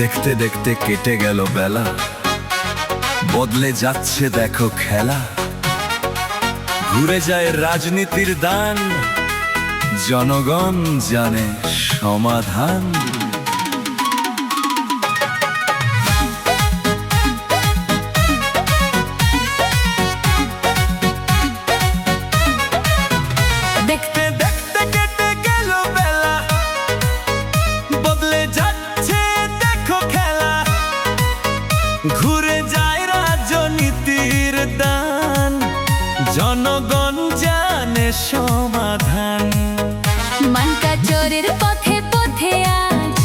দেখতে দেখতে কেটে গেল বেলা, বদলে যাচ্ছে দেখো খেলা। ঘুরে যায় রাজনীতির দান, জনগণ জানে সমাধান। দেখতে দেখতে কেটে গেল বেলা, বদলে যাচ্ছে দেখো খেলা। ঘুরে যায় রাজনীতির দান, জনগণ জানে সমাধান। মানকাচরের পথে পথে আজ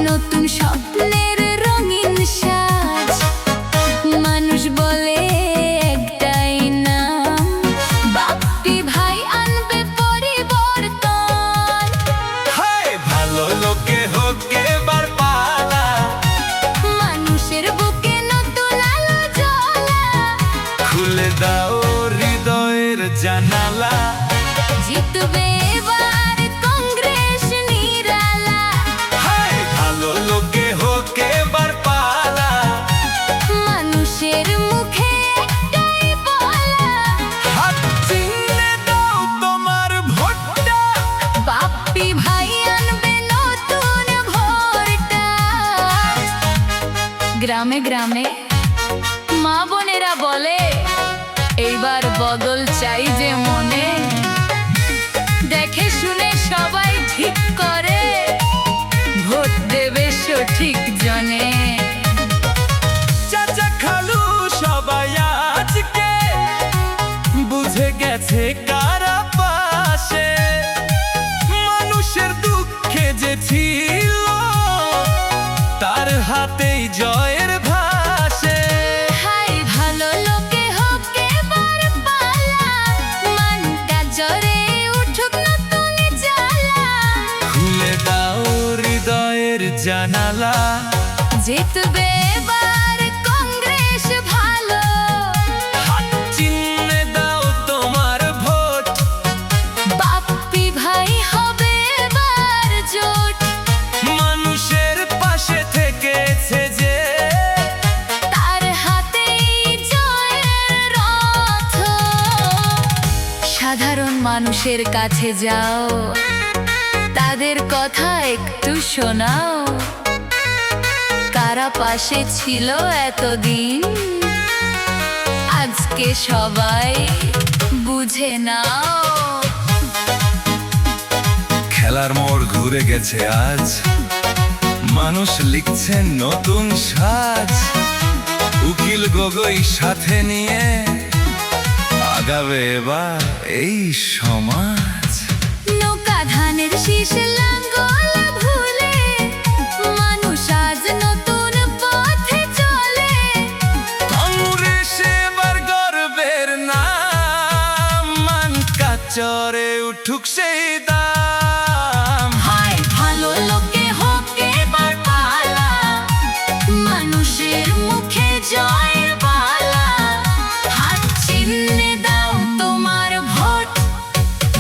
নতুন স্বপ্নের রঙিন সাজ। মানুষ বলে একটাই নাম, বাপ্পি ভাই আনবে পরিবর্তন। হায় ভালো লোকে হোক এবার পালা, মানুষের বুকে নতুন আলো জ্বলা। খুলে দাও হৃদয়ের জানালা। জিতবে এবার কংগ্রেস নিরালা। হায় ভালো লোকে হোক এবার পালা, মানুষের মুখে একটাই বলা, হাত চিহ্নে দাও তোমার ভোটটা। বাপ্পি ভাই আনবে নতুন ভোটটা। গ্রামে গ্রামে মা বোনেরা বলে এইবার বদল চাই যে মনে। দেখে শুনে সবাই ঠিক করে, ভোট দেবে সঠিক জনে। চাচা খালু সবাই আজকে বুঝে গেছে কারা পাশে। মানুষের দুঃখে যে ছিল, তার হাতেই জয়ের ভাসে। হাই ভালো লোকে হোক এবার পালা, মানকাচরে উঠুক নতুন জ্বালা। খুলে দাও হৃদয়ের জানালা। জিতবে এবার কংগ্রেস ভালো, হাত চিহ্নে দাও তোমার ভোট। বাপ্পি ভাই হবে এবার জোট। মানুষের পাশে থেকেছে যে, তার হাতেই জয়ের রথ। সাধারণ মানুষের কাছে যাও, তাদের কথা একটু শোনাও। কারা পাশে ছিল এতদিন, আজকে সবাই বুঝে নাও। খেলার মোড় ঘুরে গেছে আজ, মানুষ লিখছে নতুন সাজ। উকিল গগৈ সাথে নিয়ে আগাবে এবার এই সমাজ। নৌকা ধানের শীষ লাঙ্গল ভুলে, মানুষ আজ নতুন পথে চলে। কংগ্রেস এবার গর্বের নাম, মানকাচরে উঠুক সেই দাম। হায় ভালো লোকে হোক এবার পালা, মানুষের মুখে জয়ের বালা। হাত চিহ্নে দাও তোমার ভোট,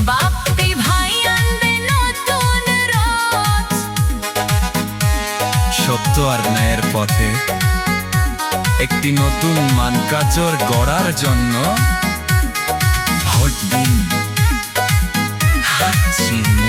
বাপ্পি ভাই আনবে নতুন রথ। সত্য আর ন্যায়ের পথে একটি নতুন মানকাচর গড়ার জন্য ভোট দিন, হাত চিহ্নে